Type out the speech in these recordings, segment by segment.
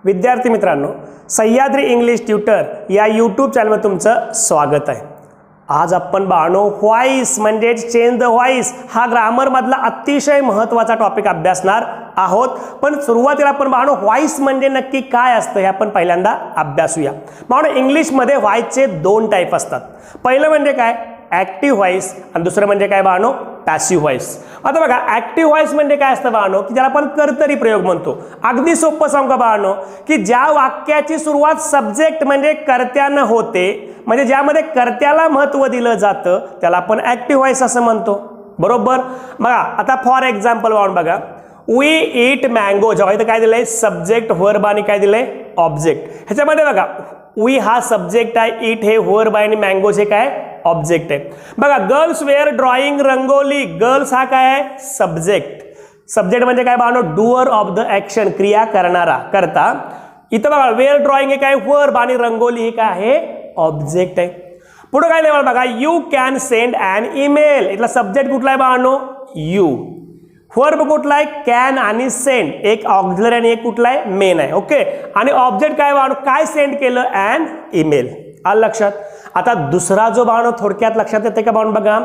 विद्यार्थी मित्रांनो, Sahyadri English tutor या यूट्यूब चॅनलवर तुमचं स्वागत आहे। आज आपण बाळांनो व्हॉइस म्हणजे चेंज द व्हॉइस हा ग्रामर मधला अतिशय महत्त्वाचा टॉपिक अभ्यासणार आहोत। पण सुरुवातीला आपण बाळांनो व्हॉइस म्हणजे नक्की काय असतं हे आपण पहिल्यांदा अभ्यासूया। बाळांनो इंग्लिश मध्ये व्हॉइसचे दोन टाइप असतात। पहिलं म्हणजे काय, ॲक्टिव्ह व्हॉइस आणि दुसरं म्हणजे काय बाळांनो, पॅसिव्ह व्हॉइस। आता बघा ॲक्टिव्ह व्हॉइस म्हणजे काय असतं बाळांनो, की ज्याला आपण कर्तरी प्रयोग म्हणतो। अगदी सोपं सांगू का बाळांनो, की ज्या वाक्याची सुरुवात सब्जेक्ट म्हणजे कर्त्यानं होते, म्हणजे ज्यामध्ये कर्त्याला महत्त्व दिलं जातं त्याला आपण ॲक्टिव्ह व्हॉइस असं म्हणतो, बरोबर। बघा आता फॉर एक्झाम्पल बघा, वी ईट मँगो, जेव्हा इथं काय दिलंय सब्जेक्ट वर्ब आणि काय दिलंय ऑब्जेक्ट। ह्याच्यामध्ये बघा वी हा सब्जेक्ट आहे, ईट हे वर्ब आहे आणि मँगो हे काय ऑब्जेक्ट आहे। बघा girls were drawing rangoli, girls हा काय आहे सब्जेक्ट। सब्जेक्ट म्हणजे काय बाळांनो, डूअर ऑफ द ॲक्शन, क्रिया करणारा करता। इथं बघा वेअर ड्रॉइंग हे काय वर्ब आणि रंगोली हे काय आहे ऑब्जेक्ट आहे। पुढे काय लेवल बघा, you can send an email, इथला सब्जेक्ट कुठला आहे बाळांनो यू, वर्ब कुठला आहे कॅन आणि सेंड, एक ऑक्झिलरी आणि एक कुठला आहे मेन आहे, ओके। आणि ऑब्जेक्ट काय बाळांनो, काय सेंड केलं ॲन ईमेल, आलं लक्षात। आता दुसरा जो बाळांनो थोडक्यात लक्षात येते का बाळांनो बघा,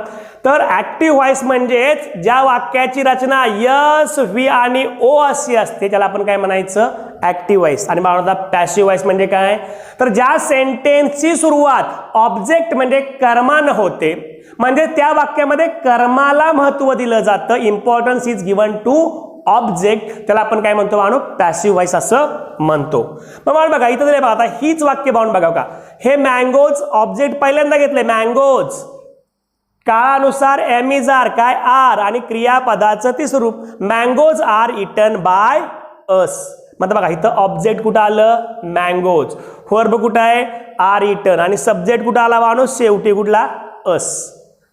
तर ॲक्टिव्ह व्हॉइस म्हणजे ज्या वाक्याची रचना यस व्ही आणि ओ अशी असते त्याला आपण काय म्हणायचं ॲक्टिव्ह व्हॉइस। आणि बाळांनो पॅसिव्ह व्हॉइस म्हणजे काय, तर ज्या सेंटेन्सची सुरुवात ऑब्जेक्ट म्हणजे कर्मानं होते, म्हणजे त्या वाक्यामध्ये कर्माला महत्त्व दिलं जातं, importance is given to object, त्याला आपण काय म्हणतो बाळांनो पॅसिव्ह व्हॉइस असं म्हणतो। मग बाळांनो बघा इथं बघा, आता हीच वाक्य बाळांनो बघा का, हे मँगोज ऑब्जेक्ट पहिल्यांदा घेतले मँगोज, काळानुसार एम इज आर काय आर आणि क्रियापदाचं तिसरं रूप mangoes are eaten by us. म्हणजे बघा इथं ऑब्जेक्ट कुठं आलं मँगोज, वर्ब कुठं आहे आर इटन आणि सब्जेक्ट कुठं आला बाळांनो शेवटी कुठला अस,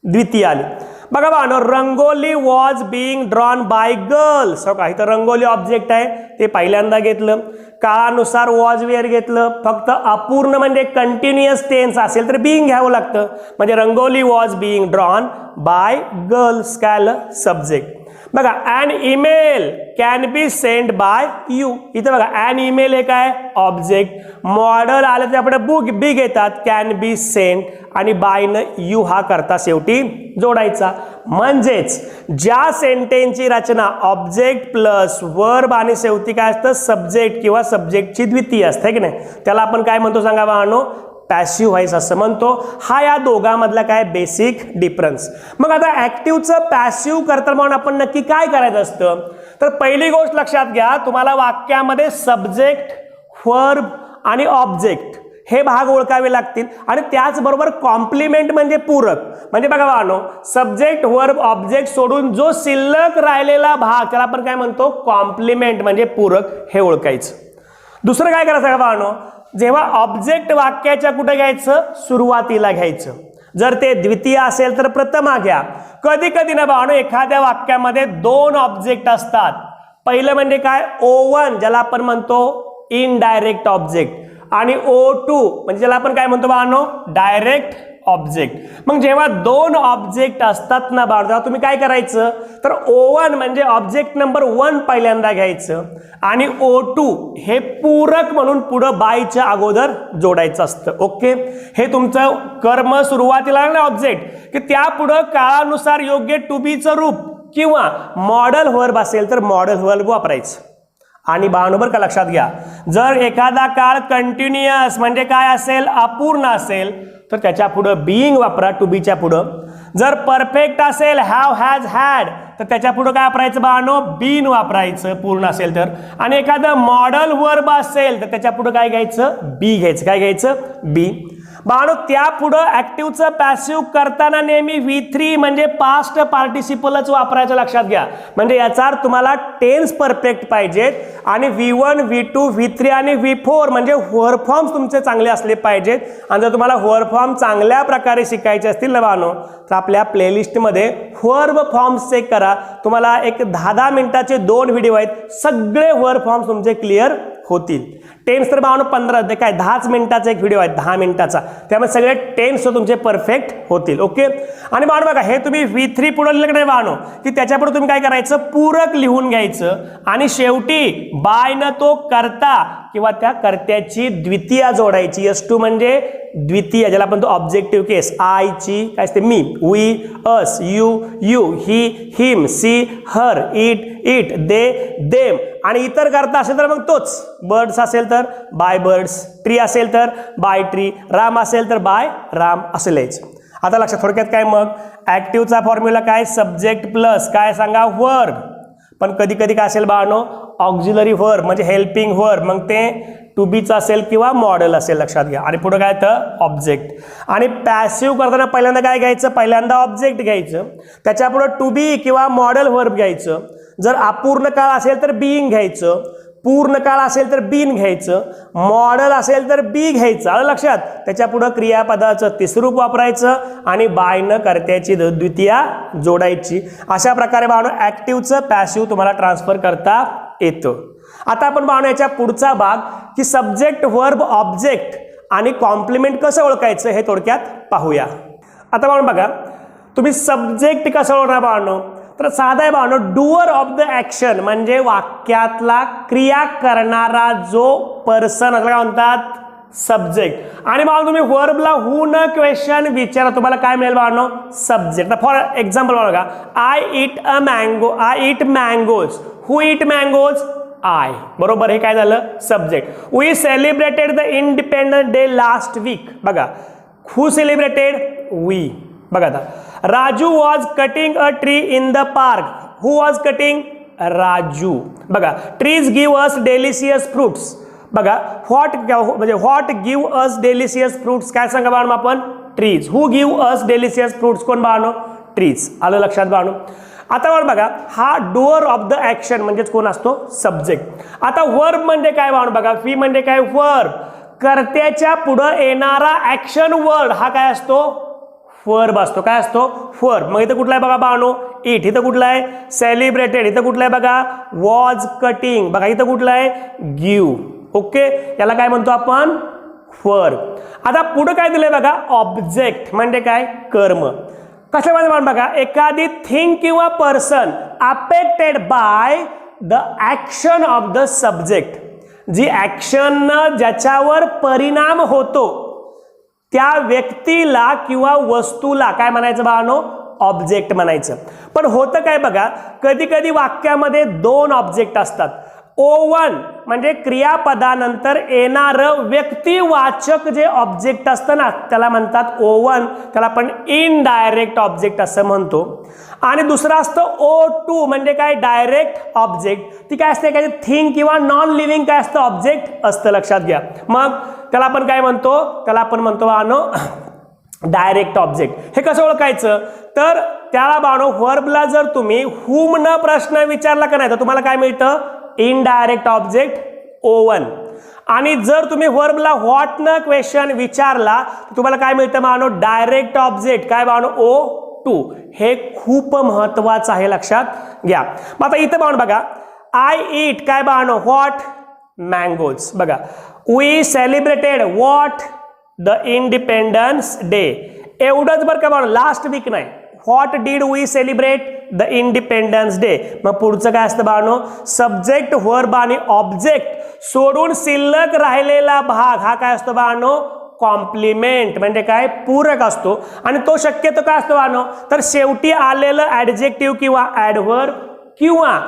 द्वितीय आली। बघा बाळांनो rangoli was being drawn by girls, हो का इथं रंगोली ऑब्जेक्ट आहे ते पहिल्यांदा घेतलं। काळानुसार वॉज वेअर घेतलं, फक्त अपूर्ण म्हणजे कंटिन्युअस टेन्स असेल तर बीइंग घ्यावं लागतं, म्हणजे rangoli was being drawn by girls काय आलं सब्जेक्ट। बघा an email can be send by you, इथं बघा ॲन ईमेल हे काय ऑब्जेक्ट, मॉडल आलं त्यापुढे बुक बी घेतात कॅन बी सेंड आणि बाय न यू हा करता शेवटी जोडायचा। म्हणजेच ज्या सेंटेन्सची रचना ऑब्जेक्ट प्लस वर्ब आणि शेवटी काय असतं सब्जेक्ट किंवा सब्जेक्टची द्वितीय असते की नाही, त्याला आपण काय म्हणतो सांगा बाळांनो पॅसिव्ह व्हॉइस असं म्हणतो। हा या दोघांमधला काय बेसिक डिफरन्स। मग आता ॲक्टिव्हचं पॅसिव्ह करताना म्हणून आपण नक्की काय करायचं असतं, तर पहिली गोष्ट लक्षात घ्या, तुम्हाला वाक्यामध्ये सब्जेक्ट वर्ब आणि ऑब्जेक्ट हे भाग ओळखावे लागतील आणि त्याचबरोबर कॉम्प्लिमेंट म्हणजे पूरक, म्हणजे बघा बाळांनो सब्जेक्ट वर्ब ऑब्जेक्ट सोडून जो शिल्लक राहिलेला भाग त्याला आपण काय म्हणतो कॉम्प्लिमेंट म्हणजे पूरक, हे ओळखायचं। दुसरं काय करायचं बाळांनो, जेव्हा ऑब्जेक्ट वाक्याच्या कुठे घ्यायचं सुरुवातीला घ्यायचं, जर ते द्वितीय असेल तर प्रथमा घ्या। कधी कधी ना बाळांनो एखाद्या वाक्यामध्ये दोन ऑब्जेक्ट असतात, पहिलं म्हणजे काय O1 ज्याला आपण म्हणतो इनडायरेक्ट ऑब्जेक्ट आणि O2 म्हणजे ज्याला आपण काय म्हणतो बाळांनो डायरेक्ट ऑब्जेक्ट। मग जेव्हा दोन ऑब्जेक्ट असतात ना बाळांनो तुम्ही काय करायचं, तर O1 म्हणजे ऑब्जेक्ट नंबर 1 पहिल्यांदा घ्यायचं आणि O2 हे पूरक म्हणून पुढे बायच्या अगोदर जोडायचं असतं, ओके। हे तुमचं कर्म सुरुवातीला ना ऑब्जेक्ट की त्यापुढे काळानुसार योग्य टू बीचं रूप किंवा मॉडल वर्ब असेल तर मॉडल वर्ब वापरायचं। आणि बाळांनो का लक्षात घ्या, जर एखादा काळ कंटिन्युअस म्हणजे काय असेल अपूर्ण असेल तर त्याच्या पुढे बीइंग वापरा टू बीच्या पुढं। जर परफेक्ट असेल हॅव हॅज हॅड तर त्याच्या पुढे काय वापरायचं बाळांनो बीन वापरायचं पूर्ण असेल तर। आणि एखादं मॉडल वर्ब असेल तर त्याच्या पुढे काय घ्यायचं बी घ्यायचं, काय घ्यायचं बी। बाळांनो त्यापुढं ॲक्टिव्हचं पॅसिव्ह करताना नेहमी V3 म्हणजे पास्ट पार्टिसिपलच वापरायचं लक्षात घ्या, म्हणजे याचा अर्थ तुम्हाला टेन्स परफेक्ट पाहिजेत आणि V1 V2 V3 आणि V4 म्हणजे वर्ब फॉर्म्स तुमचे चांगले असले पाहिजेत। आणि जर तुम्हाला वर्ब फॉर्म चांगल्या प्रकारे शिकायचे असतील ना बाळांनो तर आपल्या प्लेलिस्टमध्ये वर्ब फॉर्म्स चेक करा, तुम्हाला एक 10-10 मिनिटाचे 2 व्हिडिओ आहेत, सगळे वर्ब फॉर्म्स तुमचे क्लिअर होतील. टेन्स तर बाळांनो 15 ते काय 10 मिनिटाचा एक व्हिडिओ आहे, 10 मिनिटाचा, त्यामुळे सगळे टेन्स तुमचे परफेक्ट होतील. ओके. आणि बाळांनो बघा, हे तुम्ही V3 पुढे लिहिलं की नाही बाळांनो, की त्याच्यापुढे तुम्ही काय करायचं, पूरक लिहून घ्यायचं आणि शेवटी बाय न तो कर्ता किंवा त्या कर्त्याची द्वितीय जोडायची. S2 म्हणजे द्वितीय, ज्याला आपण तो ऑब्जेक्टिव्ह केस. आय ची काय असते, me, we, us, you, he, him, she, her, it, they, them. आणि इतर करता असेल तर मग तोच. बर्ड्स असेल तर बाय बर्ड्स, ट्री असेल तर बाय ट्री, राम असेल तर बाय राम असं लिहायचं. आता लक्षात, थोडक्यात काय मग ऍक्टिव्हचा फॉर्म्युला काय, सब्जेक्ट प्लस काय सांगा, वर्ब. पण कधी कधी काय असेल बाळांनो, ऑक्झिलरी वर्ब म्हणजे हेल्पिंग वर्ब, मग ते टू बीचं असेल किंवा मॉडेल असेल, लक्षात घ्या. आणि पुढे काय तर ऑब्जेक्ट. आणि पॅसिव्ह करताना पहिल्यांदा काय घ्यायचं, पहिल्यांदा ऑब्जेक्ट घ्यायचं, त्याच्यापुढे टू बी किंवा मॉडेल वर्ब घ्यायचं. जर अपूर्ण काळ असेल तर बीइंग घ्यायचं, पूर्ण काळ असेल तर बीन घ्यायचं, मॉडेल असेल तर बी घ्यायचं. आलं लक्षात. त्याच्यापुढे क्रियापदाचं तिसरं रूप वापरायचं आणि बाय न कर्त्याची द्वितीया जोडायची. अशा प्रकारे बाळांनो ऍक्टिव्हचं पॅसिव्ह तुम्हाला ट्रान्सफर करता येतं. आता आपण बाळांनो याच्या पुढचा भाग, की सब्जेक्ट वर्ब ऑब्जेक्ट आणि कॉम्प्लिमेंट कसं ओळखायचं हे थोडक्यात पाहूया. आता बाळांनो बघा, तुम्ही सब्जेक्ट कसं ओळखणार बाळांनो, तर साधा आहे बाळांनो, डुअर ऑफ द ऍक्शन म्हणजे वाक्यातला क्रिया करणारा जो पर्सन असला काय म्हणतात, सब्जेक्ट. आणि बाळांनो तुम्ही वर्बला हू न क्वेश्चन विचारा, तुम्हाला काय मिळेल बाळांनो, सब्जेक्ट. फॉर एक्झाम्पल बघा, I eat a mango, I eat mangoes, who eat mangoes, I. बरोबर, हे काय झालं, subject. We celebrated the independence Day last week. बघा, हू सेलिब्रेटेड, वी. बघा आता, Raju was cutting a tree in the park, who was cutting, Raju. बघा, trees give us delicious fruits. बघा, what म्हणजे what give us delicious fruits, काय सांगा बाळांनो आपण, trees. Who give us delicious fruits, कोण बाळांनो, ट्रीज. आलं लक्षात बाळांनो. आता बघा, हा डुअर ऑफ द ऍक्शन म्हणजेच कोण असतो, सब्जेक्ट. आता वर्ब म्हणजे काय बाळांनो, बघा, व्ही म्हणजे काय, वर्ब. कर्त्याच्या पुढे येणारा ऍक्शन वर्ड हा काय असतो, वर्ब असतो. काय असतो, वर्ब. मग इथं कुठला आहे बघा बाळांनो, इट. इथं कुठला आहे, सेलिब्रेटेड. इथं कुठला आहे बघा, वॉज कटिंग. बघा इथं कुठला आहे, गिव्ह. ओके, याला काय म्हणतो आपण, वर्ब. आता पुढे काय दिलंय बघा, ऑब्जेक्ट म्हणजे काय, कर्म. कशामध्ये बघा, एखादी थिंग किंवा person affected by the action of the subject, जी ऍक्शन ज्याच्यावर परिणाम होतो त्या व्यक्तीला किंवा वस्तूला काय म्हणायचं बाळांनो, ऑब्जेक्ट म्हणायचं. पण होतं काय बघा, कधी कधी वाक्यामध्ये दोन ऑब्जेक्ट असतात. O1 म्हणजे क्रियापदानंतर येणारं व्यक्तिवाचक जे ऑब्जेक्ट असतं ना, त्याला म्हणतात O1, त्याला आपण इनडायरेक्ट ऑब्जेक्ट असं म्हणतो. आणि दुसरं असतं O2 म्हणजे काय, डायरेक्ट ऑब्जेक्ट. ती काय असते, काय थिंग किंवा नॉन लिव्हिंग काय असतं, ऑब्जेक्ट असतं, लक्षात घ्या. मग त्याला आपण काय म्हणतो, त्याला आपण म्हणतो बाळांनो डायरेक्ट ऑब्जेक्ट. हे कसं ओळखायचं, तर त्याला बाळांनो वर्बला जर तुम्ही हुम न प्रश्न विचारला का नाही, तर तुम्हाला काय मिळतं, इनडायरेक्ट ऑब्जेक्ट O1. आणि जर तुम्ही वर्बला व्हॉट न क्वेश्चन विचारला तर तुम्हाला काय मिळतं बाळांनो, डायरेक्ट ऑब्जेक्ट काय बाळांनो, O2. हे खूप महत्वाचं आहे, लक्षात घ्या. मग आता इथं बाळांनो बघा, आय ईट काय बाळांनो, व्हॉट, मँगोज. बघा, we celebrated what, the independence day. एवढंच बरं का बाळांनो, लास्ट वीक नाही. What did we celebrate, the independence day. मग पुढचं काय असतं बाळांनो, सब्जेक्ट वर्ब आणि ऑब्जेक्ट सोडून शिल्लक राहिलेला भाग हा काय असतो बाळांनो, कॉम्प्लिमेंट म्हणजे काय, पूरक असतो. आणि तो शक्यतो काय असतो बाळांनो, तर शेवटी आलेलं ऍडजेक्टिव्ह किंवा ऍडव्हर्ब किंवा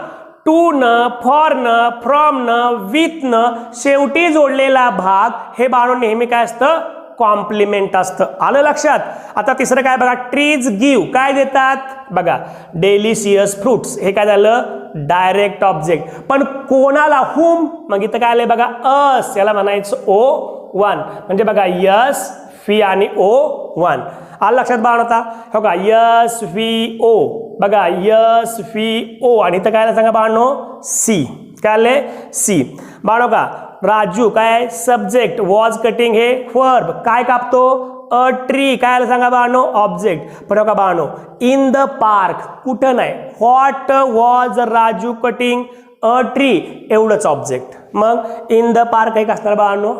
टू न, फॉर न, फ्रॉम न, विथ न शेवटी जोडलेला भाग हे बाळांनो नेहमी काय असतं, कॉम्प्लिमेंट असतं. आलं लक्षात. आता तिसरं काय बघा, ट्रीज गिव्ह काय देतात, बघा डेलिशियस फ्रुट्स. हे काय झालं, डायरेक्ट ऑब्जेक्ट. पण कोणाला, हुम. मग इथं काय आलंय बघा, अस. याला म्हणायचं O1 म्हणजे बघा यस, फी आणि O1. आलं लक्षात बाळांनो. आता बघा यस, फी, ओ. बघा यस, फी, ओ. आणि इथं काय सांगा बाळांनो, सी. काय आलंय, सी. बाळांनो का, राजू काय, सब्जेक्ट. वॉज कटिंग हे वर्ब. काय कापतो, अ ट्री. काय सांगा बाळांनो, ऑब्जेक्ट. पण बघा बाळांनो, इन द पार्क कुठं नाही. What was Raju cutting, a tree एवढंच ऑब्जेक्ट. मग इन द पार्क एक असणार बाळांनो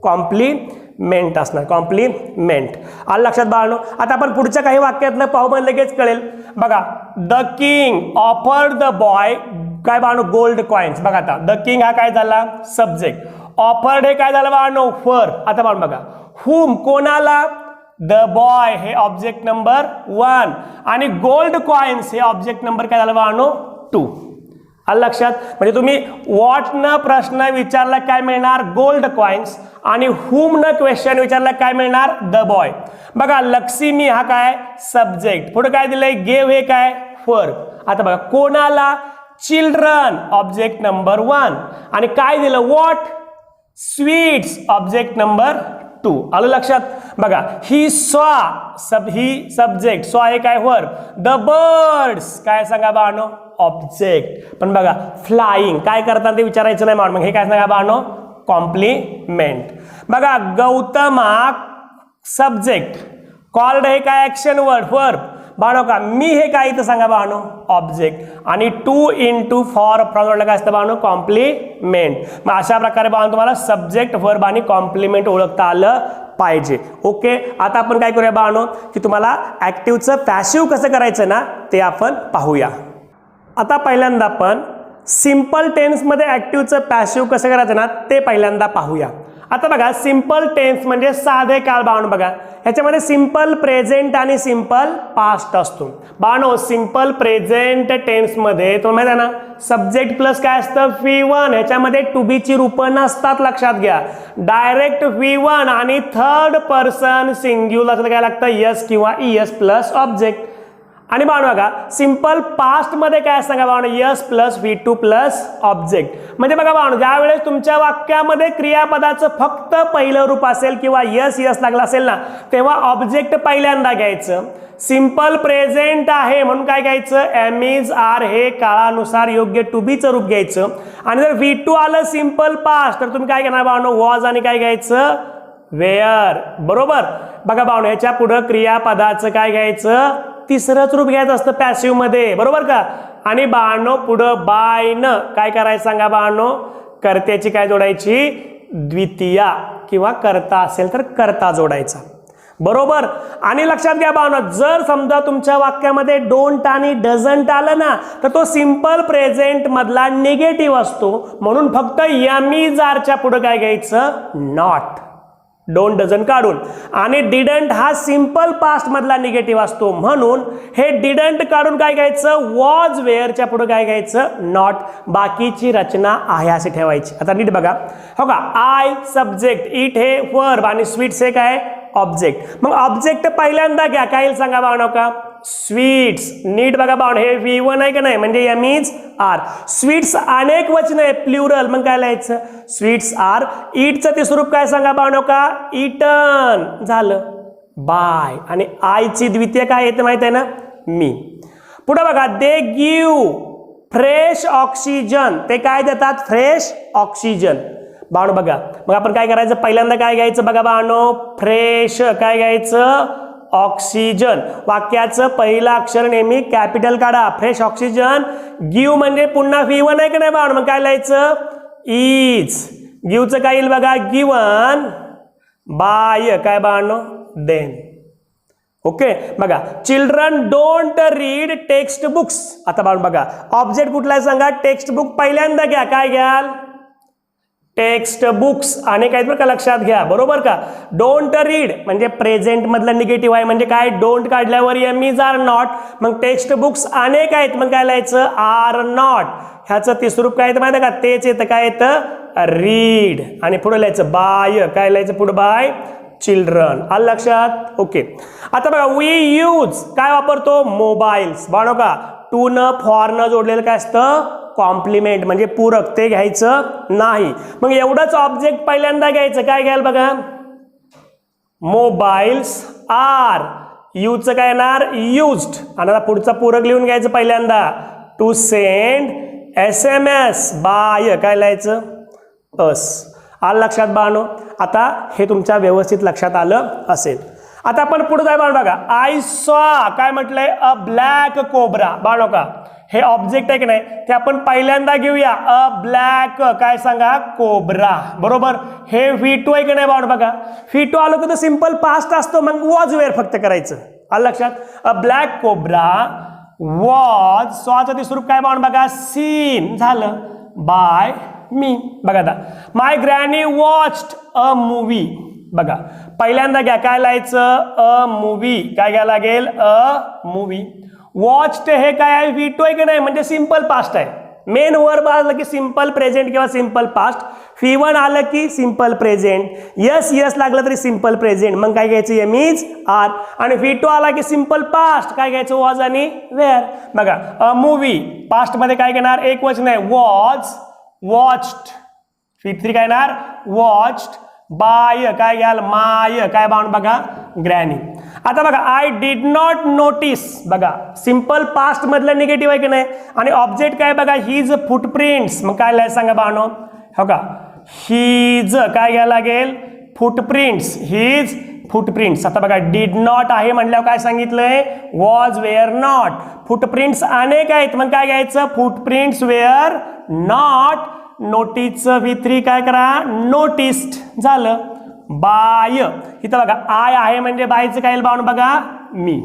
कॉम्प्लिमेंट असणार, कॉम्प्लिमेंट. आलं लक्षात बाळांनो. आता आपण पुढच्या काही वाक्यातलं पाहू पण लगेच कळेल. बघा the king offered the boy काय बाळांनो गोल्ड कॉइन्स. बघा आता द किंग हा काय झाला सब्जेक्ट, ऑफर्ड हे काय झालं बाळांनो फर. आता बाळांनो बघा हुम कोणाला, द बॉय हे ऑब्जेक्ट नंबर 1 आणि गोल्ड कॉइन्स हे ऑब्जेक्ट नंबर काय झालं बाळांनो 2. आलं लक्षात. म्हणजे तुम्ही व्हॉट न प्रश्न विचारला काय मिळणार गोल्ड कॉइन्स आणि हुम न क्वेश्चन विचारला काय मिळणार द बॉय. बघा लक्ष्मी हा काय सब्जेक्ट, पुढे काय दिलंय गेव हे काय फर. आता बघा कोणाला चिल्ड्रन ऑब्जेक्ट नंबर 1 आणि काय दिलं व्हॉट स्वीट्स ऑब्जेक्ट नंबर 2. आलं लक्षात. बघा ही सब्जेक्ट स्वा हे काय वर, द बर्ड्स काय सांगा बाळांनो ऑब्जेक्ट. पण बघा फ्लाइंग काय करतात ते विचारायचं नाही मग हे काय सांगा बाळांनो कॉम्प्लिमेंट. बघा गौतमा सब्जेक्ट, कॉल्ड हे काय ऍक्शन वर्ड वर्ब बाळांनो का मी हे काय इथं सांगा बाळांनो ऑब्जेक्ट आणि टू इंटू फॉर फ्रॉम काय असतं बाळांनो कॉम्प्लिमेंट. मग अशा प्रकारे बाळांनो तुम्हाला सब्जेक्ट वर्ब आणि कॉम्प्लिमेंट ओळखता आलं पाहिजे. ओके. आता आपण काय करूया बाळांनो की तुम्हाला ऍक्टिव्हचं पॅसिव्ह कसं करायचं ना ते आपण पाहूया. आता पहिल्यांदा आपण सिंपल टेन्स मध्ये ऍक्टिव्हचं पॅसिव्ह कसं करायचं ना ते पहिल्यांदा पाहूया. आता बघा सिंपल टेन्स म्हणजे साधे काळ बाळांनो. बघा ह्याच्यामध्ये सिंपल प्रेझेंट आणि सिंपल पास्ट असतो बाळांनो. सिंपल प्रेझेंट टेन्स मध्ये तुम्हाला माहिती आहे ना सब्जेक्ट प्लस काय असतं V1. ह्याच्यामध्ये टू बी ची रूपं नसतात लक्षात घ्या. डायरेक्ट V1 आणि थर्ड पर्सन सिंग्युलर काय लागतं यस किंवा ES प्लस ऑब्जेक्ट. आणि बाळांनो बघा सिंपल पास्ट मध्ये काय सांगा बाळांनो S plus V2 plus object. म्हणजे बघा बाळांनो ज्यावेळेस तुमच्या वाक्यामध्ये क्रियापदाचं फक्त पहिलं रूप असेल किंवा यस लागला असेल ना तेव्हा ऑब्जेक्ट पहिल्यांदा घ्यायचं. सिंपल प्रेझेंट आहे म्हणून काय घ्यायचं एम इज आर हे काळानुसार योग्य टू बीचं रूप घ्यायचं. आणि जर V2 आलं सिंपल पास्ट तर तुम्ही काय घेणार बाळांनो वॉज आणि काय घ्यायचं वेअर. बरोबर. बघा बाळांनो ह्याच्या पुढे क्रियापदाचं काय घ्यायचं तिसरंच रूप घ्यायचं असतं पॅसिव्ह मध्ये. बरोबर का. आणि बाळांनो पुढं बाय न काय करायचं सांगा बाळांनो कर्त्याची काय जोडायची द्वितीया किंवा कर्ता असेल तर कर्ता जोडायचा. बरोबर. आणि लक्षात घ्या बाळांनो जर समजा तुमच्या वाक्यामध्ये डोंट आणि डझंट आलं ना तर तो सिंपल प्रेझेंट मधला निगेटिव्ह असतो म्हणून फक्त एम इज आरच्या पुढे काय घ्यायचं नॉट डोंट डझंट काढून. आणि डिडंट हा सिंपल पास्ट मधला निगेटिव्ह असतो म्हणून हे डिडंट काढून काय घ्यायचं वॉज वेअरच्या पुढे काय घ्यायचं नॉट. बाकीची रचना आहे असे ठेवायची. आता नीट बघा हो का आय सब्जेक्ट इट हे वर्ब आणि स्वीट्स हे काय ऑब्जेक्ट. मग ऑब्जेक्ट पहिल्यांदा घ्या काय सांगा बाळांनो का स्वीट्स. नीट बघा बाळांनो हे V1 आहे का नाही म्हणजे एम इज आर. स्वीट्स अनेक वचन आहे प्लुरल मग काय लिहायचं स्वीट्स आर. इटचं ते स्वरूप काय सांगा बाळांनो का इटन झालं बाय. आणि आयची द्वितीय काय येते माहित आहे ना मी. पुढे बघा दे गिव्ह फ्रेश ऑक्सिजन ते काय देतात फ्रेश ऑक्सिजन. बाळांनो बघा मग आपण काय करायचं पहिल्यांदा काय घ्यायचं बघा बाळांनो फ्रेश काय घ्यायचं ऑक्सिजन. वाक्याचं पहिलं अक्षर नेहमी कॅपिटल काढा. Fresh oxygen. गिव्ह म्हणजे पुन्हा V1 आहे का नाही बाळांनो मग काय लिहायचं इज. गिव्हचं काय येईल बघा गिवन बाय काय बाळांनो देन. ओके. बघा children don't read text books. आता बाळांनो बघा ऑब्जेक्ट कुठला आहे सांगा टेक्स्ट बुक पहिल्यांदा घ्या काय घ्याल टेक्स्ट बुक्स. आणि काय बरं का लक्षात घ्या. बरोबर का. डोंट रीड म्हणजे प्रेझेंट मधलं निगेटिव्ह आहे म्हणजे काय डोंट काढल्यावर एम इज आर नॉट. मग टेक्स्ट बुक्स अनेक आहेत मग काय लिहायचं आर नॉट. ह्याचं तिसरं रूप काय येतं माहिती आहे का तेच येतं काय येतं रीड. आणि पुढे लिहायचं बाय काय लिहायचं पुढे बाय चिल्ड्रन. आलं लक्षात. ओके. आता बघा वी यूज काय वापरतो मोबाईल्स. बाळो का टू न फॉर न जोडलेलं काय असतं कॉम्प्लिमेंट म्हणजे पूरक ते घ्यायचं नाही. मग एवढंच ऑब्जेक्ट पहिल्यांदा घ्यायचं काय घ्याल बघा मोबाईल्स आर. यूजचं काय येणार युज्ड. आणि आता पुढचा पूरक लिहून घ्यायचं पहिल्यांदा टू सेंड SMS बाय काय लिहायचं अस. आलं लक्षात बाळांनो. आता हे तुमच्या व्यवस्थित लक्षात आलं असेल. आता आपण पुढे जाय बाळांनो बघा आय सॉ काय म्हटलंय अ ब्लॅक कोब्रा. बाळांनो का हे ऑब्जेक्ट आहे की नाही ते आपण पहिल्यांदा घेऊया अ ब्लॅक काय सांगा कोब्रा बरोबर. हे V2 आहे की नाही बाण बघा. V2 आलो की सिंपल पास्ट असतो मग वॉज वेअर फक्त करायचं आलं लक्षात. अ ब्लॅक कोब्रा वॉज सॉचं ते स्वरूप काय बाण बघा सीन झालं बाय मी बघा. आता माय ग्रॅनी वॉच्ड अ मूवी बघा पहिल्यांदा घ्या काय लिहायचं अ मूवी काय घ्यायला लागेल अ मूवी. वॉच्ड हे काय आहे V2 आहे की नाही म्हणजे सिंपल पास्ट आहे. मेन वर्ब आलं की सिंपल प्रेझेंट किंवा सिंपल पास्ट. V1 आलं की सिंपल प्रेझेंट. यस लागलं तरी सिंपल प्रेझेंट मग काय घ्यायचं एम इज आर. आणि V2 आला की सिंपल पास्ट काय घ्यायचं वॉज आणि वेअर बघा. अ मूवी पास्ट मध्ये काय घेणार एक वचन आहे वॉज वॉच्ड. V3 काय येणार वॉच्ड बाय काय घ्याल माय काय बाण बघा ग्रॅनी. आता बघा आय डिड नॉट नोटीस बघा सिंपल पास्ट मधलं निगेटिव्ह आहे की नाही आणि ऑब्जेक्ट काय बघा हिज फुटप्रिंट्स मग काय लिहायचं सांगा बाणो हो का हिज काय घ्यायला लागेल फुटप्रिंट्स हिज फुटप्रिंट्स. आता बघा डिड नॉट आहे म्हटल्यावर काय सांगितलंय वॉज वेअर नॉट. फुटप्रिंट्स अनेक आहेत मग काय घ्यायचं फुटप्रिंट्स वेअर नॉट. नोटीसचं V3 काय करा नोटिस्ड झालं बाय. इथं बघा आय आहे म्हणजे बायचं काय बाण बघा मी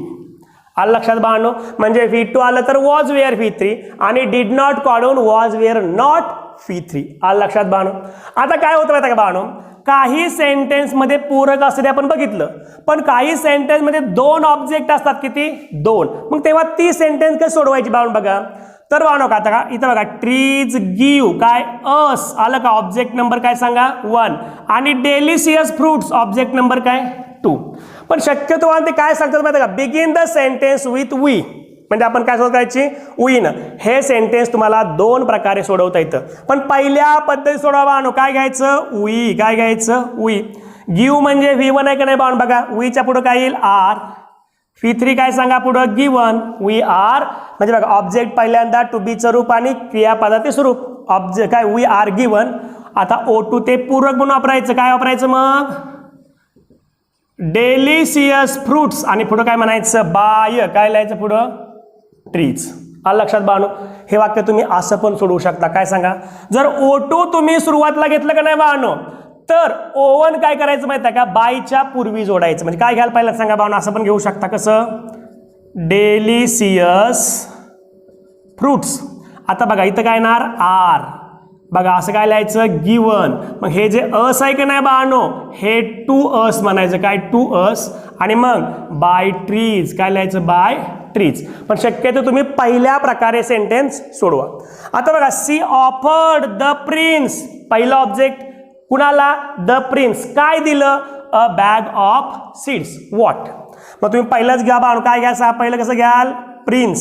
आलं लक्षात बाणो. म्हणजे V2 आलं तर वॉज वेअर V3 आणि डिड नॉट काढून वॉज वेअर नॉट V3 आलं लक्षात बाणो. आता काय होतं माहिती का बाणो काही सेंटेन्स मध्ये पूरक असते ते आपण बघितलं पण काही सेंटेन्स मध्ये दोन ऑब्जेक्ट असतात किती दोन मग तेव्हा ती सेंटेन्स कशी सोडवायची बाण बघा. तर बाणो का आता का इथं बघा ट्रीज गिव्ह काय अस आलं का ऑब्जेक्ट नंबर काय सांगा 1 आणि डेलिशियस फ्रुट्स ऑब्जेक्ट नंबर काय 2. पण शक्यतो ते काय सांगतात माहिती का begin the sentence with we म्हणजे आपण काय करायची विन. हे सेंटेन्स तुम्हाला दोन प्रकारे सोडवता येतं पण पहिल्या पद्धती सोडवा आणू काय घ्यायचं वी काय घ्यायचं वी. गिव्ह म्हणजे V1 आहे का नाही बाण बघा वीच्या पुढे काय येईल आर. V3 काय सांगा पुढं गिवन वी आर म्हणजे बघा ऑब्जेक्ट पहिल्यांदा टू बीचं रूप आणि क्रियापदाचे स्वरूप ऑब्जेक्ट काय वी आर गिवन. आता O2 ते पूरक म्हणून वापरायचं काय वापरायचं मग डेलिशियस फ्रुट्स आणि पुढं काय म्हणायचं बाय काय लिहायचं पुढं ट्रीज. आलं लक्षात बाणू. हे वाक्य तुम्ही असं पण सोडवू शकता काय सांगा जर O2 तुम्ही सुरुवातीला घेतलं का नाही बाणू तर O1 काय करायचं माहिती आहे का बायच्या पूर्वी जोडायचं म्हणजे काय घ्यायला पाहिलं सांगा बाणू असं पण घेऊ शकता कसं डेलिशियस फ्रुट्स. आता बघा इथं काय येणार आर बघा असं काय लिहायचं गिवन. मग हे जे अस आहे की नाही बाणो हे टू अस म्हणायचं काय टू अस आणि मग बाय ट्रीज काय लिहायचं बाय ट्रीज. पण शक्यतो तुम्ही पहिल्या प्रकारे सेंटेन्स सोडवा. आता बघा सी ऑफर्ड द प्रिन्स पहिला ऑब्जेक्ट कुणाला द प्रिन्स काय दिलं अ बॅग ऑफ सीड्स व्हॉट. मग तुम्ही पहिलंच घ्या बाण काय घ्यायचं पहिलं कसं घ्याल प्रिन्स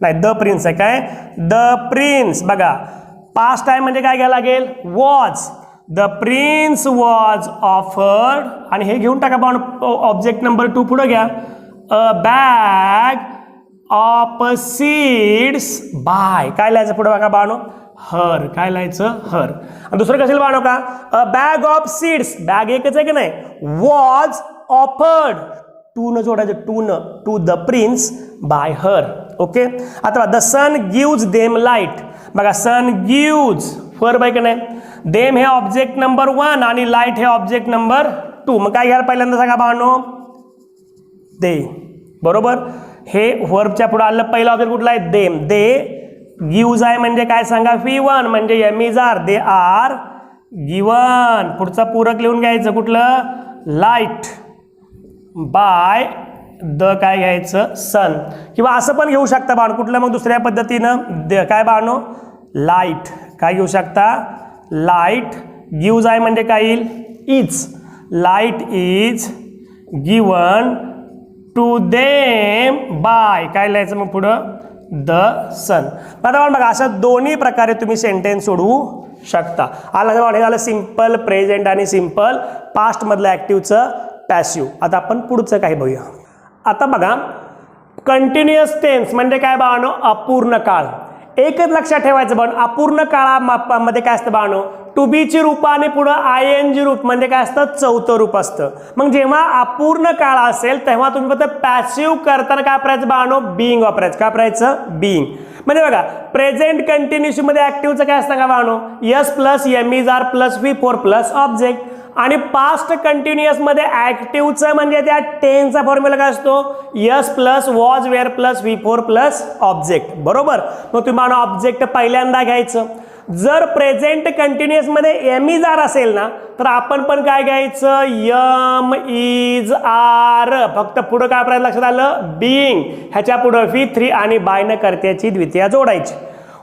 नाही द प्रिन्स आहे काय द प्रिन्स बघा पास्ट आहे म्हणजे काय घ्यायला लागेल was. The prince was offered आणि हे घेऊन टाका बाण ऑब्जेक्ट नंबर 2 पुढे घ्या a bag of seeds by काय लिहायचं पुढे बघा बाणो हर काय लिहायचं हर. आणि दुसरं कशाला बाणो का a bag of seeds bag एकच आहे की नाही वॉज ऑफर्ड टू न जोडायचं to the prince by her. Okay. आता the sun gives them light बघा सन गिव्ज वर्ब आहे की नाही देम हे ऑब्जेक्ट नंबर 1 आणि लाईट हे ऑब्जेक्ट नंबर 2. मग काय घ्यायला पहिल्यांदा सांगा बाणो दे बरोबर. हे वर्बच्या पुढे आलं पहिला ऑब्जेक्ट कुठला आहे देम. दे गिव्ज आहे म्हणजे काय सांगा V1 म्हणजे am is are they are given. पुढचा पूरक लिहून घ्यायचं कुठलं लाईट बाय द काय घ्यायचं सन किंवा असं पण घेऊ शकता बाण कुठलं मग दुसऱ्या पद्धतीनं काय बाणो लाईट काय घेऊ शकता लाईट गिव्ज आहे म्हणजे काय येईल is light is given to them by काय लिहायचं मग पुढं द सन. आता बघा अशा दोन्ही प्रकारे तुम्ही सेंटेन्स सोडवू शकता. आला हे झालं सिंपल प्रेझेंट आणि सिंपल पास्ट मधलं ऍक्टिव्हचं पॅसिव्ह. आता आपण पुढचं काही बघूया. आता बघा कंटिन्युअस टेन्स म्हणजे काय बाळानो अपूर्ण काळ. एकच लक्षात ठेवायचं पण अपूर्ण काळामध्ये काय असतं बाळानो टू बीची रूप आणि पुढे ING रूप म्हणजे काय असतं चौथं रूप असतं. मग जेव्हा अपूर्ण काळ असेल तेव्हा तुम्ही फक्त पॅसिव्ह करताना काय वापरायचं बाळानो बीइंग वापरायचं. काय वापरायचं बीइंग. म्हणजे बघा प्रेझेंट कंटिन्युअस मध्ये ऍक्टिव्हचं काय असतं का बाळांनो, S plus am is are plus V four plus object. आणि पास्ट कंटिन्युअस मध्ये ऍक्टिव्हचं म्हणजे त्या टेन्सचा फॉर्म्युला काय असतो, S plus was were plus V four plus object. बरोबर. मग तुम्हाला ऑब्जेक्ट पहिल्यांदा घ्यायचं. जर प्रेझेंट कंटिन्युअस मध्ये एम इज आर असेल ना तर आपण पण काय घ्यायचं, यम इज आर. फक्त पुढं काय आपल्याला लक्षात आलं, बीइंग, ह्याच्या पुढं व्ही थ्री आणि बायनं कर्त्याची द्वितीया जोडायची.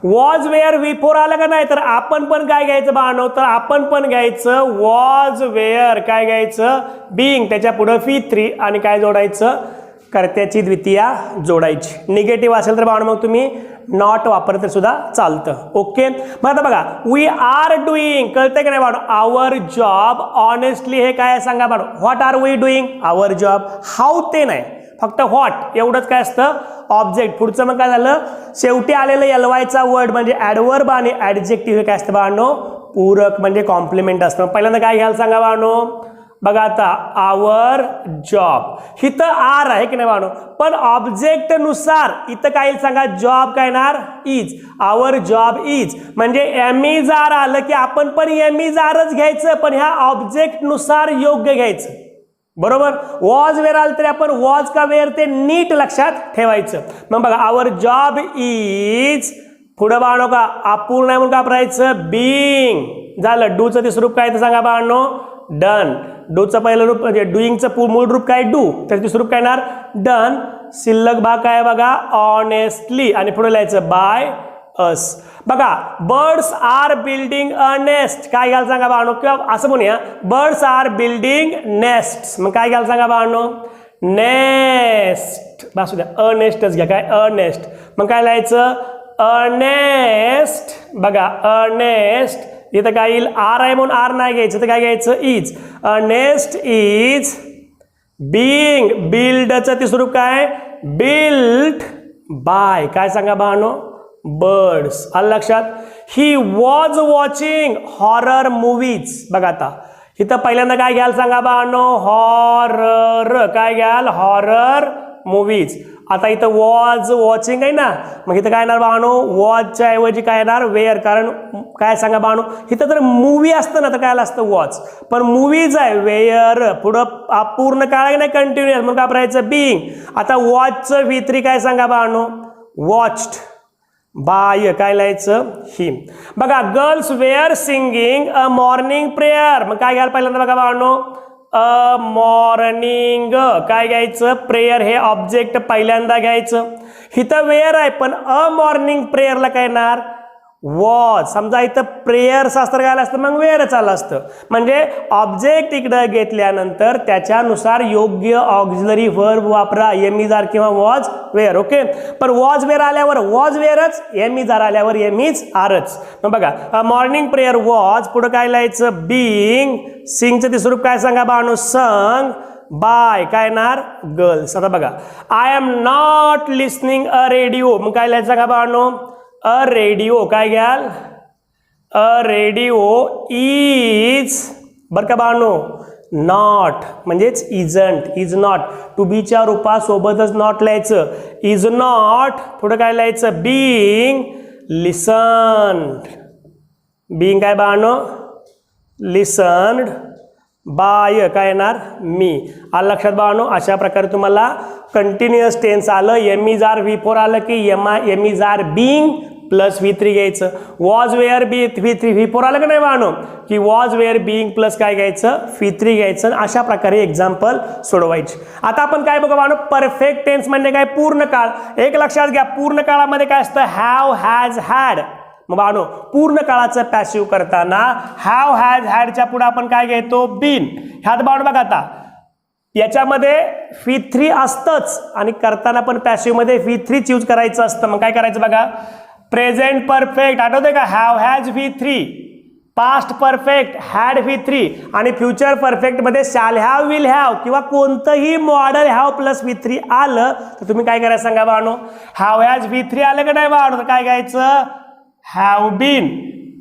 वॉज वेअर व्ही फोर आलं का नाही तर आपण पण काय घ्यायचं बाळांनो, तर आपण पण घ्यायचं वॉज वेअर काय घ्यायचं, बीइंग, त्याच्या पुढं व्ही थ्री आणि काय जोडायचं, कर्त्याची द्वितीया जोडायची. निगेटिव्ह असेल तर बाळांनो मग तुम्ही नॉट वापरते सुद्धा चालतं. ओके. मग आता बघा वी आर डुईंग, कळतंय का नाही बाळांनो, आवर जॉब ऑनेस्टली हे काय सांगा बाळांनो, what are we doing our job. How ते नाही, फक्त व्हॉट एवढंच काय असतं ऑब्जेक्ट. पुढचं मग काय झालं, शेवटी आलेलं एलवायचा वर्ड म्हणजे ॲडवर्ब आणि ॲडजेक्टिव्ह हे काय असतं बाळांनो, पूरक म्हणजे कॉम्प्लिमेंट असतं. पहिल्यांदा काय घ्यायला सांगा बाळांनो, बघा आता आवर जॉब, इथं आर आहे की नाही बाळांनो, पण ऑब्जेक्ट नुसार इथं काय सांगा, जॉब काय येणार, इज. आवर जॉब इज म्हणजे एम इज आर आलं की आपण पण एम इज आरच घ्यायचं, पण ह्या ऑब्जेक्ट नुसार योग्य घ्यायचं. बरोबर. वॉज वेअर आलं तरी आपण वॉज का वेअर ते नीट लक्षात ठेवायचं. मग बघा आवर जॉब इज, पुढं बाळांनो का अपूर्ण आहे म्हणून का वापरायचं, बीइंग. झालं. डूचं तिसरं रूप काय ते सांगा बाळांनो, डन. डूचं पहिलं रूप म्हणजे डुईंगचं मूळ रूप काय, डू, त्याचं तिसरं रूप काय येणार, डन. शिल्लक भाग काय बघा, ऑनेस्टली, आणि पुढे लिहायचं बाय अस. बघा birds are building a nest, काय घ्यायला सांगा बाळांनो, किंवा असं म्हणूया बर्ड्स आर बिल्डिंग नेस्ट. मग काय घ्यायला सांगा बाळांनो, नेस्ट. बसू द्या, अ नेस्टच घ्या, काय अ नेस्ट. मग काय लिहायचं, अ नेस्ट. बघा अ नेस्ट, इथं काय येईल, आर आहे म्हणून आर नाही घ्यायचं तर काय घ्यायचं, is. A nest is being, बिल्डचं तिसरं रूप काय, बिल्ट बाय काय सांगा बाळांनो, बर्ड्स. आलं लक्षात. He was watching horror movies. बघा आता इथं पहिल्यांदा काय घ्याल सांगा बाळांनो, हॉरर, काय घ्याल, हॉरर मूवीज. आता इथं वॉज वॉचिंग आहे ना, मग इथं काय येणार बाळांनो, वॉचच्या ऐवजी काय येणार, वेअर. कारण काय सांगा बाळांनो, इथं तर मूवी असतं ना तर काय असतं वॉच, पण मूवीज आहे वेअर. पुढं पूर्ण काळ नाही कंटिन्युअस मग काय करायचं, बीइंग. आता वॉचचं व्ही थ्री काय सांगा बाळांनो, वॉच्ड बाय काय लिहायचं, ही. बघा girls were singing a morning prayer. मग काय घ्यायला पहिल्यांदा बघा बाळांनो, अ मॉर्निंग काय घ्यायचं, प्रेयर हे ऑब्जेक्ट पहिल्यांदा घ्यायचं. इथं वेअर आहे पण अ मॉर्निंग प्रेयरला काय येणार, वॉज. समजा इथं प्रेयर शास्त्र घ्यायला असतं मग वेअर चाललं असतं. म्हणजे ऑब्जेक्ट इकडं घेतल्यानंतर त्याच्यानुसार योग्य ऑक्झिलरी वर्ब वापरा, एम इज आर किंवा वॉज वेअर. ओके. पण वॉज वेअर आल्यावर वॉज वेअरच, एम इज आर आल्यावर एम इज आरच. मग बघा मॉर्निंग प्रेयर वॉज, पुढं काय लिहायचं, बीइंग. सिंगचं तिसरं रूप काय सांगा बाळांनो, संग बाय काय येणार, गर्ल्स. आता बघा I am not listening a radio. मग काय लिहायचं का बाळांनो, अ रेडिओ काय घ्याल, अ रेडिओ इज. बरं का बाळांनो, नॉट म्हणजेच इजंट, इज नॉट. टू बीच्या रूपासोबतच नॉट लिहायचं, इज नॉट. पुढे काय लिहायचं, बीइंग लिसन्ड. बीइंग काय बाळांनो, लिसन्ड बाय काय येणार, मी. आलं लक्षात बाळांनो. अशा प्रकारे तुम्हाला कंटिन्युअस टेन्स आलं, am is are V four आलं की am is are being plus V three घ्यायचं. Was were be V three V four आलं का नाही बाळांनो, की वॉज वेअर बीइंग प्लस काय घ्यायचं, व्ही थ्री घ्यायचं. अशा प्रकारे एक्झाम्पल सोडवायचे. आता आपण काय बघा बाळांनो, परफेक्ट टेन्स म्हणजे काय, पूर्ण काळ. एक लक्षात घ्या, पूर्ण काळामध्ये काय असतं, हॅव हॅज हॅड. मग बाळांनो पूर्ण काळाचं पॅसिव्ह करताना हॅव हॅज हॅडच्या पुढे आपण काय घेतो, बीन. ह्यात बाळांनो बघा आता याच्यामध्ये व्ही थ्री असतंच आणि करताना पण पॅसिव्ह मध्ये व्ही थ्री चूज करायचं असतं. मग काय करायचं बघा, प्रेझेंट परफेक्ट आठवते का, have has V three. Past perfect had V three. आणि फ्युचर परफेक्ट मध्ये शॅल हॅव, विल हॅव किंवा कोणतंही model have plus V three आलं तर तुम्ही काय करायचं सांगा बाळांनो, हॅव हॅज व्ही थ्री आलं का नाही बाळांनो तर काय घ्यायचं, हॅव बीन.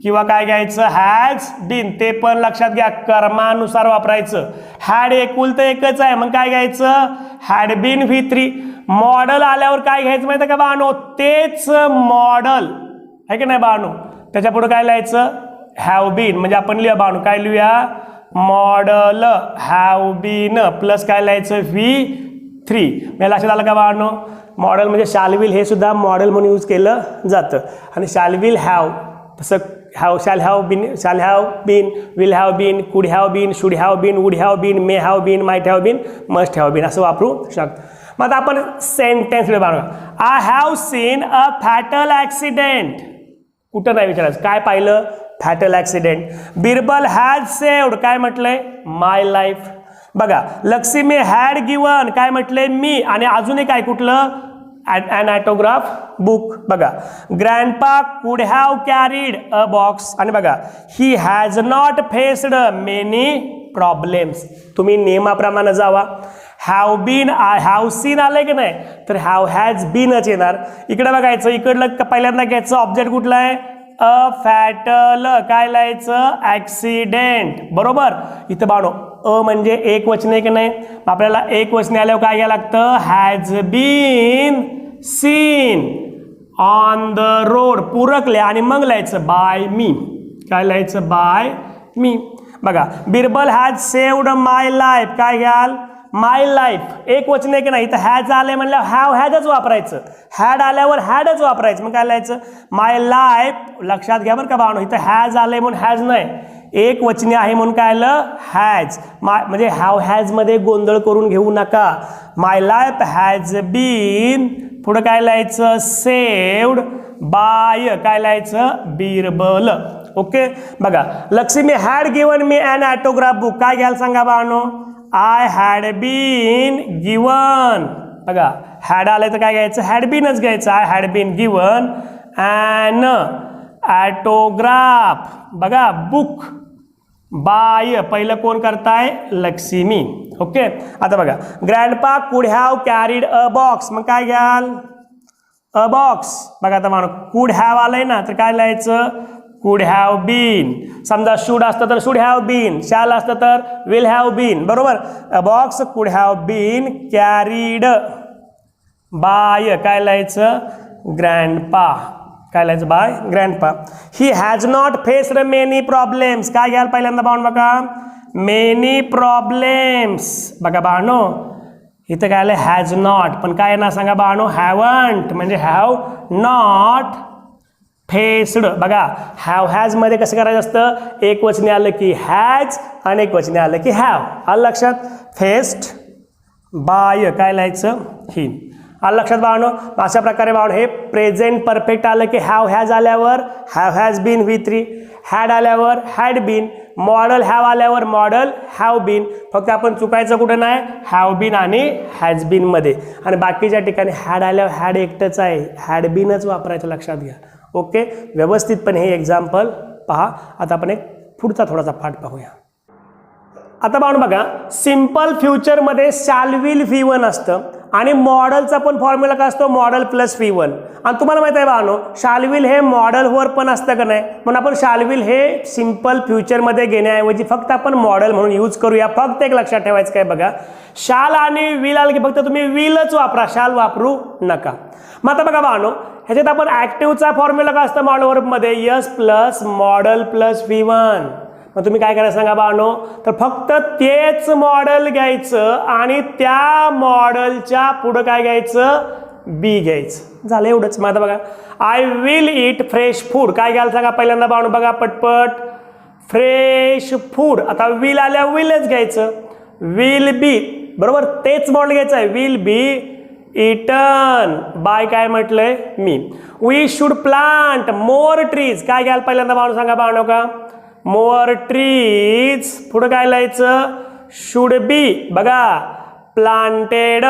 किंवा काय घ्यायचं हॅज बीन, ते पण लक्षात घ्या कर्मानुसार वापरायचं. हॅड एकुलतं एकच आहे मग काय घ्यायचं हॅड बीन V3. मॉडेल आल्यावर काय घ्यायचं माहिती का बाळांनो, तेच मॉडेल आहे की नाही बाळांनो, त्याच्या पुढे काय लिहायचं हॅव बीन. म्हणजे आपण लिहूया बाळांनो, काय लिहूया मॉडेल हॅव बीन प्लस काय लिहायचं V3. म्हणजे लक्षात आलं का बाळांनो, मॉडेल म्हणजे शाल विल हे सुद्धा मॉडेल म्हणून यूज केलं जातं. आणि शाल विल हॅव तसं have shall have been will have been could have been should have been would have been may have been might have been must have been असं वापरू शकतो. मग आता आपण सेंटेन्स बघा. I have seen a fatal accident. कुठं नाही विचारायचं, काय पाहिलं fatal accident. Birbal has saved काय म्हटलंय माय लाईफ. बघा लक्ष्मी हॅड गिवन काय म्हटलंय मी, आणि अजून एक काय कुठलं an autograph book. बघा grandpa could have carried a box. आणि बघा he has not faced many problems. तुम्ही नियमाप्रमाणे जावा. हॅव बीन हॅव सीन आलंय की नाही तर हॅव हॅज बीनच येणार. इकडे बघायचं, इकडलं पहिल्यांदा घ्यायचं ऑब्जेक्ट कुठला आहे अ फॅटल काय लिहायचं ॲक्सिडेंट बरोबर. इथं बाळो अ म्हणजे एक वचने की नाही, आपल्याला एक वचने आल्यावर काय घ्यायला लागतं has been seen on the road पूरकले आणि मग लिहायचं बाय मी. काय लिहायचं बाय मी. बघा Birbal has saved my life काय घ्याल माय लाईफ एक वचने की नाही, इथं हॅज आले म्हणलं हॅव हॅजच वापरायचं, हॅड आल्यावर हॅडच वापरायचं. मग काय लिहायचं माय लाईफ. लक्षात घ्या बरं का बाळांनो, इथं हॅज आले म्हणून हॅज नाही, एक वचने आहे म्हणून काय आलं हॅज. म्हणजे हॅव हॅज मध्ये गोंधळ करून घेऊ नका. माय लाईफ हॅज बीन पुढे काय लिहायचं सेव्ड बाय काय लिहायचं बिरबल. ओके बघा Lakshmi had given me an autograph book काय घ्यायला सांगा बाळांनो आय हॅड बीन गिवन. बघा हॅड आलं तर काय घ्यायचं हॅड बीनच घ्यायचं. I had been given an autograph बघा बुक बाय पहिलं कोण करताय लक्ष्मी. ओके आता बघा ग्रँडपा कुड हॅव कॅरीड अ बॉक्स मग काय घ्याल अ बॉक्स. बघा आता मानो कुड हॅव आलंय ना तर काय लिहायचं कुड हॅव बीन. समजा शुड असतं तर शुड हॅव बीन, शॅल असतं तर विल हॅव बीन बरोबर. A box could have been carried by काय लिहायचं ग्रँडपा काय लिहायचं by grandpa. He has not faced many problems काय घ्याल पहिल्यांदा बाण बघा मेनी प्रॉब्लेम्स. बघा बाणो इथं काय आलं हॅज नॉट पण काय ना सांगा बाणो हॅवंट म्हणजे हॅव नॉट फेस्ड. बघा हॅव हॅज मध्ये कसं करायचं असतं एक वचने आलं की हॅज आणि एक वचने आलं की हॅव. आलं लक्षात फेस्ड बाय काय लिहायचं ही. आलं लक्षात बाळांनो. अशा प्रकारे बाळांनो हे प्रेझेंट परफेक्ट आलं की हॅव हॅज आल्यावर have has been V3, had आल्यावर हॅड बीन, मॉडेल हॅव आल्यावर मॉडेल हॅव बीन. फक्त आपण चुकायचं कुठं नाही हॅव बीन आणि हॅज बीन मध्ये, आणि बाकीच्या ठिकाणी हॅड आल्यावर हॅड एकटंच आहे हॅड बीनच वापरायचं लक्षात घ्या. ओके व्यवस्थितपणे हे एक्झाम्पल पहा. आता आपण एक पुढचा थोडासा पाठ पाहूया. आता बाळांनो बघा सिंपल फ्युचरमध्ये शॅल विल V1 असतं आणि मॉडेलचा पण फॉर्म्युला काय असतो मॉडेल प्लस V1. आणि तुम्हाला माहिती आहे बाळांनो शॅल विल हे मॉडेलवर पण असतं का नाही, म्हणून आपण शॅल विल हे सिंपल फ्युचरमध्ये घेण्याऐवजी फक्त आपण मॉडेल म्हणून यूज करूया. फक्त एक लक्षात ठेवायचं काय बघा शाल आणि विल आलं की फक्त तुम्ही विलच वापरा शाल वापरू नका. मग आता बघा बाळांनो ह्याच्यात आपण ऍक्टिव्हचा फॉर्म्युला काय असतं मॉडेल मध्ये yes plus model plus V1. मग तुम्ही काय करायचं सांगा बाळांनो तर फक्त तेच मॉडेल घ्यायचं आणि त्या मॉडेलच्या पुढं काय घ्यायचं बी घ्यायचं झालं एवढंच. मग आता बघा I will eat fresh food काय घ्यायला सांगा पहिल्यांदा बाळांनो बघा पटपट फ्रेश फूड. आता विल आल्या विलच घ्यायचं विल बी बरोबर तेच मॉडेल घ्यायचं आहे विल बी इटन बाय काय म्हटलंय मी. We should plant more trees काय घ्यायला पहिल्यांदा बाळांनो सांगा बाळांनो का मोर ट्रीज पुढे काय लिहायचं शुड बी बघा प्लांटेड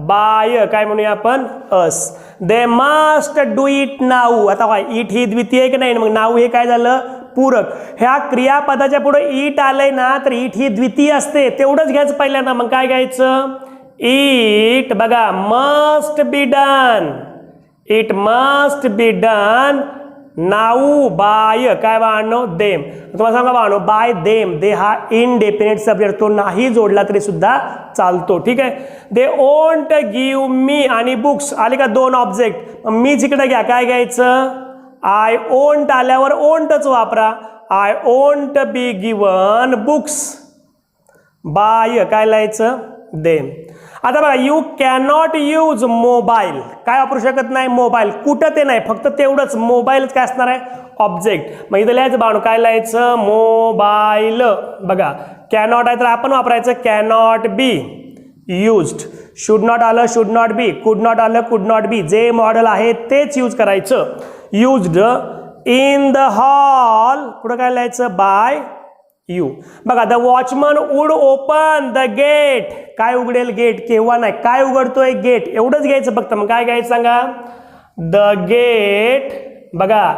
बाय काय म्हणूया आपण us. They must do it now. आता काय इट ही द्वितीय की नाही मग नाऊ हे काय झालं पूरक. ह्या क्रियापदाच्या पुढे इट आलंय ना तर इट ही द्वितीय असते तेवढंच घ्यायचं पहिल्यांदा. मग काय घ्यायचं इट बघा must be done it must be done now by काय बाळांनो देम. तुम्हाला सांगा बाळांनो बाय देम दे हा इनडेफिनेट सब्जेक्ट तो नाही जोडला तरी सुद्धा चालतो. ठीक आहे. दे ओंट गिव्ह मी आणि बुक्स आले का दोन ऑब्जेक्ट. मीच इकडे घ्या काय घ्यायचं आय ओंट आल्यावर ओंटच वापरा. I won't be given books by काय लिहायचं देम. आता बघा यू कॅनॉट यूज मोबाईल काय वापरू शकत नाही मोबाईल कुठं ते नाही फक्त तेवढंच मोबाईलच काय असणार आहे ऑब्जेक्ट. मग इथं लिहायचं बाळांनो काय लिहायचं मोबाईल. बघा कॅनॉट आहे तर आपण वापरायचं cannot be used. Should not आलं शुड नॉट बी. कुड नॉट आलं कुड नॉट बी. जे मॉडेल आहे तेच यूज करायचं. यूज्ड इन द हॉल पुढे काय लिहायचं बाय यू. बघा the watchman would open the gate काय उघडेल गेट केव्हा नाही काय उघडतोय गेट एवढंच घ्यायचं फक्त. मग काय घ्यायचं सांगा द गेट. बघा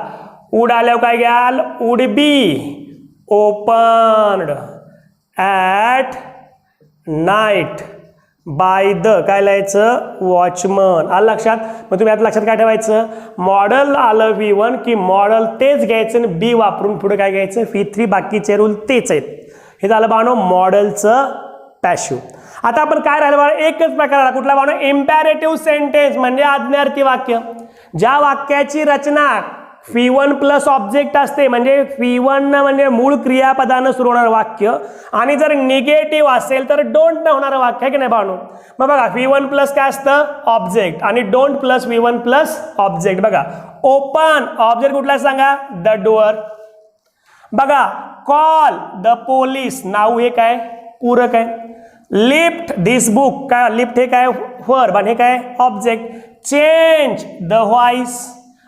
वुड आल्यावर काय घ्याल would be opened at night by the काय लिहायचं वॉचमन. आलं लक्षात. मग तुम्ही आता लक्षात काय ठेवायचं मॉडेल आलं V1 की मॉडेल तेच घ्यायचं आणि बी वापरून पुढे काय घ्यायचं V3 बाकीचे रूल तेच आहेत. हे झालं बाळांनो मॉडेलचं पॅशिव्ह. आता आपण काय राहिलं बाळा एकच प्रकार आला कुठला बाळांनो इम्पॅरेटिव्ह सेंटेन्स म्हणजे आज्ञार्थी वाक्य. ज्या वाक्याची रचना V1 प्लस ऑब्जेक्ट असते म्हणजे V1 म्हणजे मूळ क्रियापदानं सुरू होणारं वाक्य आणि जर निगेटिव्ह असेल तर डोंट न होणारं वाक्य आहे की नाही बाळांनो. मग बघा V1 प्लस काय असतं ऑब्जेक्ट आणि don't plus V1 plus object. बघा ओपन ऑब्जेक्ट कुठला सांगा द डोअर. बघा कॉल द पोलीस नाव हे काय पूरक आहे. लिफ्ट दिस बुक काय लिफ्ट हे काय वर्ब आणि हे काय object. Change the voice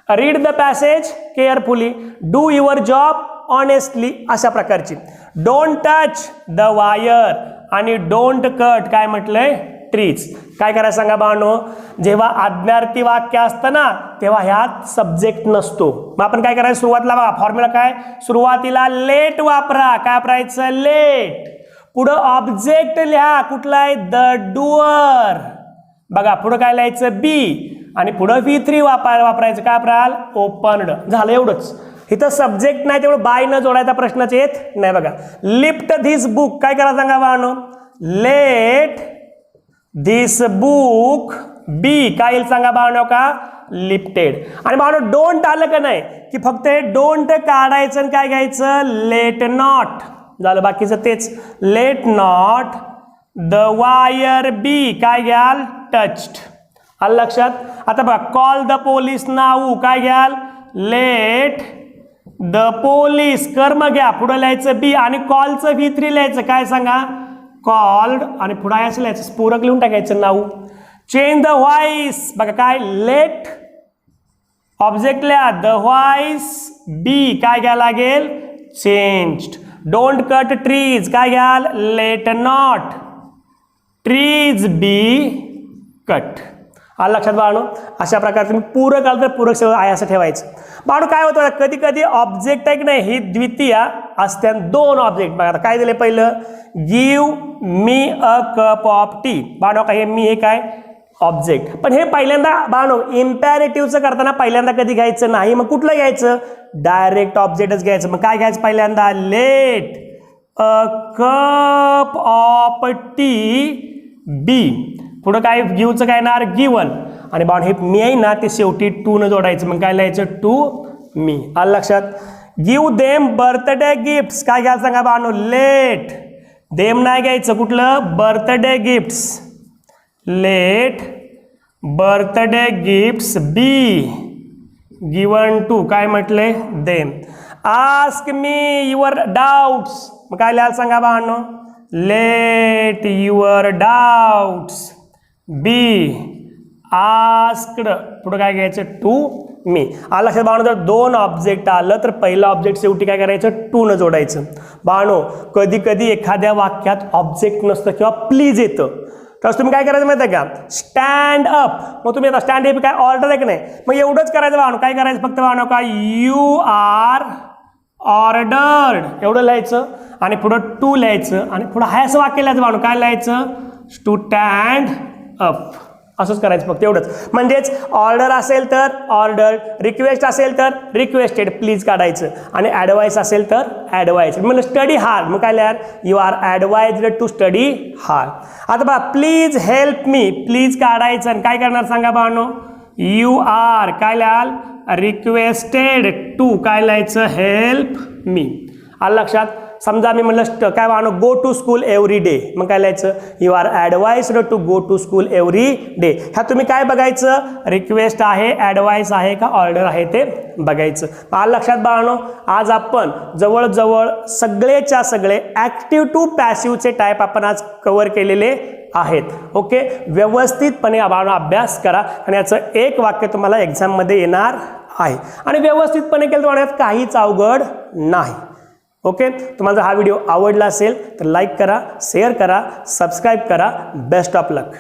read the passage carefully do your job honestly अशा प्रकारची. डोंट टच द वायर आणि डोंट कट काय म्हटलंय ट्रीज. काय करायचं सांगा बाळांनो जेव्हा आज्ञार्थी वाक्य असतं ना तेव्हा ह्यात सब्जेक्ट नसतो. मग आपण काय करायचं सुरुवातीला बघा फॉर्म्युला काय सुरुवातीला लेट वापरा काय वापरायचं लेट. पुढं ऑब्जेक्ट लिहा कुठला आहे द डुअर. बघा पुढं काय लिहायचं बी आणि पुढं V3 वापरायचं काय वापराल ओपनड. झालं एवढंच. इथं सब्जेक्ट नाही तेवढं बाय न जोडायचा प्रश्नच येत नाही. बघा लिफ्ट धिस बुक काय करा सांगा बाळांनो लेट धिस बुक बी काय येईल सांगा बाळांनो का लिफ्टेड. आणि बाळांनो डोंट आलं का नाही की फक्त हे डोंट काढायचं आणि काय घ्यायचं लेट नॉट झालं बाकीचं तेच. लेट नॉट द वायर बी काय घ्याल टच्ड. आलं लक्षात. आता बघा कॉल द पोलीस नाऊ काय घ्याल लेट द पोलीस कर्म घ्या पुढं लिहायचं बी आणि कॉलचं V3 लिहायचं काय सांगा कॉल्ड आणि पुढे असं लिहायचं स्फुरक लिहून टाकायचं नाऊ. चेंज द व्हॉइस बघा काय लेट ऑब्जेक्ट लिहा द व्हॉइस बी काय घ्या लागेल चेंज्ड. डोंट कट ट्रीज काय घ्याल let not trees be cut. आलं लक्षात बाळांनो. अशा प्रकारे तुम्ही पूरक आलं तर पूरक सगळं आहे असं ठेवायचं. बाळांनो काय होतं कधी कधी ऑब्जेक्ट आहे की नाही ही द्वितीया असते दोन ऑब्जेक्ट. बघा आता काय दिले पहिलं give me a cup of T. बाळांनो काय हे मी हे काय ऑब्जेक्ट पण हे पहिल्यांदा बाळांनो इम्पॅरेटिव्हचं करताना पहिल्यांदा कधी घ्यायचं नाही. मग कुठलं घ्यायचं डायरेक्ट ऑब्जेक्टच घ्यायचं. मग काय घ्यायचं पहिल्यांदा let a cup of tea be. पुढं काय गिव्हचं काय येणार गिवन आणि बाळ हे मी आहे ना ते शेवटी टू न जोडायचं. मग काय लिहायचं टू मी. आलं लक्षात. गिव्ह देम बर्थडे गिफ्ट्स काय घ्यायला सांगा बाळांनो लेट देम नाही घ्यायचं कुठलं birthday gifts let birthday gifts be given to काय म्हटले them. Ask me your doubts मग काय लिहायला सांगा बाळांनो let your doubts be asked पुढे काय घ्यायचं टू मी. आलं लक्षात बाळांनो जर दोन ऑब्जेक्ट आलं तर पहिलं ऑब्जेक्ट शेवटी काय करायचं टू न जोडायचं. बाळांनो कधी कधी एखाद्या वाक्यात ऑब्जेक्ट नसतं किंवा प्लीज येतं तर तुम्ही काय करायचं माहिती आहे का स्टँड अप. मग तुम्ही आता स्टँड अप काय ऑर्डर आहे की नाही मग एवढंच करायचं बाळांनो. काय करायचं फक्त बाळांनो का यू आर ऑर्डर्ड एवढं लिहायचं आणि पुढं टू लिहायचं आणि पुढं हाय असं वाक्य लिहायचं बाळांनो काय लिहायचं टू स्टँड अप. असंच करायचं फक्त एवढंच. म्हणजेच ऑर्डर असेल तर ऑर्डर, रिक्वेस्ट असेल तर रिक्वेस्टेड प्लीज काढायचं, आणि ॲडवाइस असेल तर ॲडवाइस. म्हणजे स्टडी हार्ड, मग काय लिहार, you are advised to study hard. आता बघा प्लीज हेल्प मी, प्लीज काढायचं आणि काय करणार सांगा बाळांनो, यू आर काय लिहाल, रिक्वेस्टेड टू काय लिहायचं, हेल्प मी. आलं लक्षात. समजा मी म्हणलं काय बाळांनो, go to school every day, मग काय लिहायचं, you are advised to go to school every day. ह्या तुम्ही काय बघायचं, रिक्वेस्ट आहे, ॲडवाइस आहे का ऑर्डर आहे ते बघायचं. आलं लक्षात बाळांनो. आज आपण जवळजवळ सगळेच्या सगळे ॲक्टिव्ह टू पॅसिव्हचे टाईप आपण आज कव्हर केलेले आहेत. ओके, व्यवस्थितपणे बाळांनो अभ्यास करा, आणि याचं एक वाक्य तुम्हाला एक्झाममध्ये येणार आहे, आणि व्यवस्थितपणे केलं तर यात काहीच अवघड नाही. ओके, तुम्हाला जर हा व्हिडिओ आवडला असेल तर लाईक करा, शेअर करा, सबस्क्राईब करा. Best of luck.